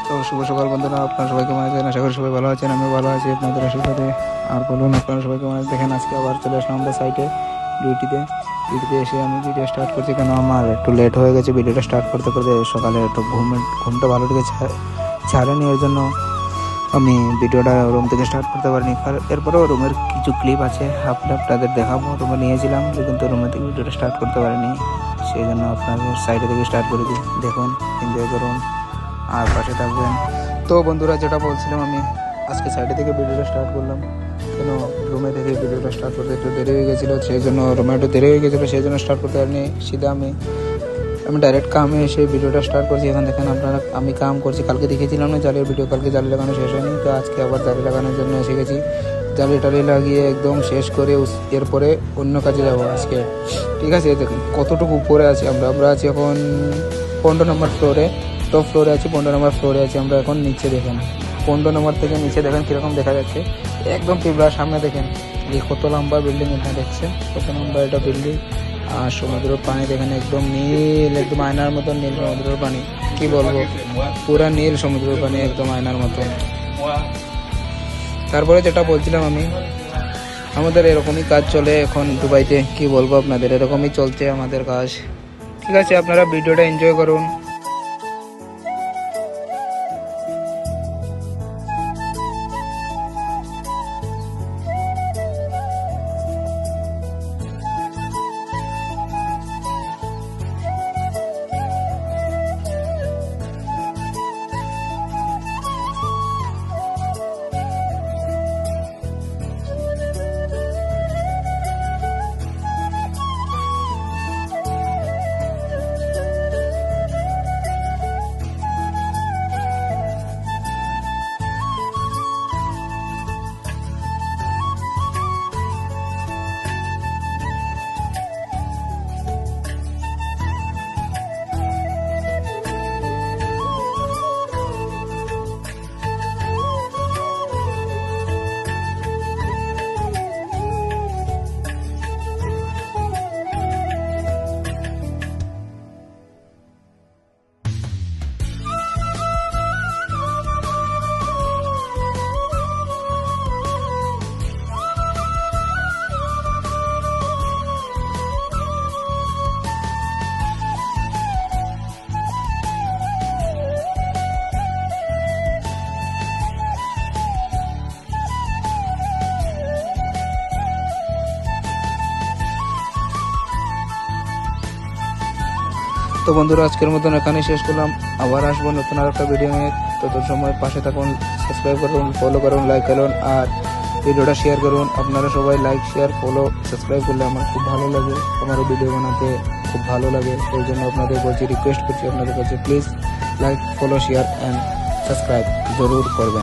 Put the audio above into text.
তো শুভ সকাল বন্ধুরা, আপনারা সবাই কেমন আছেন? আশা করি সবাই ভালো আছেন, আমি ভালো আছি আপনাদের আশীর্বাদে। আর বলুন, আপনারা সবাই কেমন আছেন? দেখেন, আজকে আবার চলে আসলাম আমরা সাইটে ডিউটিতে এসে আমি ভিডিও স্টার্ট করছি, কেন আমার একটু লেট হয়ে গেছে ভিডিওটা স্টার্ট করতে করতে। সকালে একটু ঘুমটা ভালো থেকে ছাড়েনি, এর জন্য আমি ভিডিওটা রুম থেকে স্টার্ট করতে পারিনি। এরপরেও রুমের কিছু ক্লিপ আছে, আপনাদের দেখাবো। রুমে নিয়েছিলাম কিন্তু রুমে থেকে ভিডিওটা স্টার্ট করতে পারিনি, সেই জন্য আপনাদের সাইডে থেকে স্টার্ট করে দিই। দেখুন, এনজয় করুন আর পাশে থাকবেন। তো বন্ধুরা, যেটা বলছিলাম, আমি আজকে সাইডে থেকে ভিডিওটা স্টার্ট করলাম, কেন রুমে থেকে ভিডিওটা স্টার্ট করতে একটু দেরি হয়ে গেছিলো, সেই জন্য রুমে একটু দেরি হয়ে গেছিলো, সেই জন্য স্টার্ট করতে পারিনি। সিধা আমি ডাইরেক্ট কামে এসে ভিডিওটা স্টার্ট করছি। এখন দেখেন আপনারা, আমি কাম করছি। কালকে দেখেছিলাম না জালির ভিডিও, কালকে জালি লাগানো শেষ হয়নি, তো আজকে আবার জালি লাগানোর জন্য এসে গেছি। জালি টালি লাগিয়ে একদম শেষ করে এরপরে অন্য কাজে যাবো আজকে, ঠিক আছে? দেখুন কতটুকু উপরে আছি আমরা আছি এখন 15 নম্বর ফ্লোরে, টপ ফ্লোরে আছি, 15 নম্বর ফ্লোরে আছি আমরা এখন। নিচে দেখেন 15 নম্বর থেকে নিচে দেখেন কীরকম দেখা যাচ্ছে, একদম পিবলার সামনে দেখেন এই কত লম্বা বিল্ডিং, এখানে দেখছেন কত লম্বা এটা বিল্ডিং। আর সমুদ্রের পানি দেখেন একদম নীল, একদম আয়নার মতন নীল সমুদ্রের পানি, কি বলবো, পুরা নীল সমুদ্রের পানি, একদম আয়নার মতো। তারপরে যেটা বলছিলাম আমি, আমাদের এরকমই কাজ চলে এখন দুবাইতে, কি বলবো আপনাদের, এরকমই চলছে আমাদের কাজ, ঠিক আছে? আপনারা ভিডিওটা এনজয় করুন। তো বন্ধুরা, আজকের মতন এখানেই শেষ করলাম, আবার আসবো নতুন আর একটা ভিডিও নিয়ে। তত সময় পাশে থাকুন, সাবস্ক্রাইব করুন, ফলো করুন, লাইক করুন আর ভিডিওটা শেয়ার করুন। আপনারা সবাই লাইক, শেয়ার, ফলো, সাবস্ক্রাইব করলে আমার খুব ভালো লাগে, আমারও ভিডিও বানাতে খুব ভালো লাগে। এই জন্য আপনাদের বলছি, রিকোয়েস্ট করছি আপনাদের কাছে, please like, follow, share and subscribe জরুর করবেন।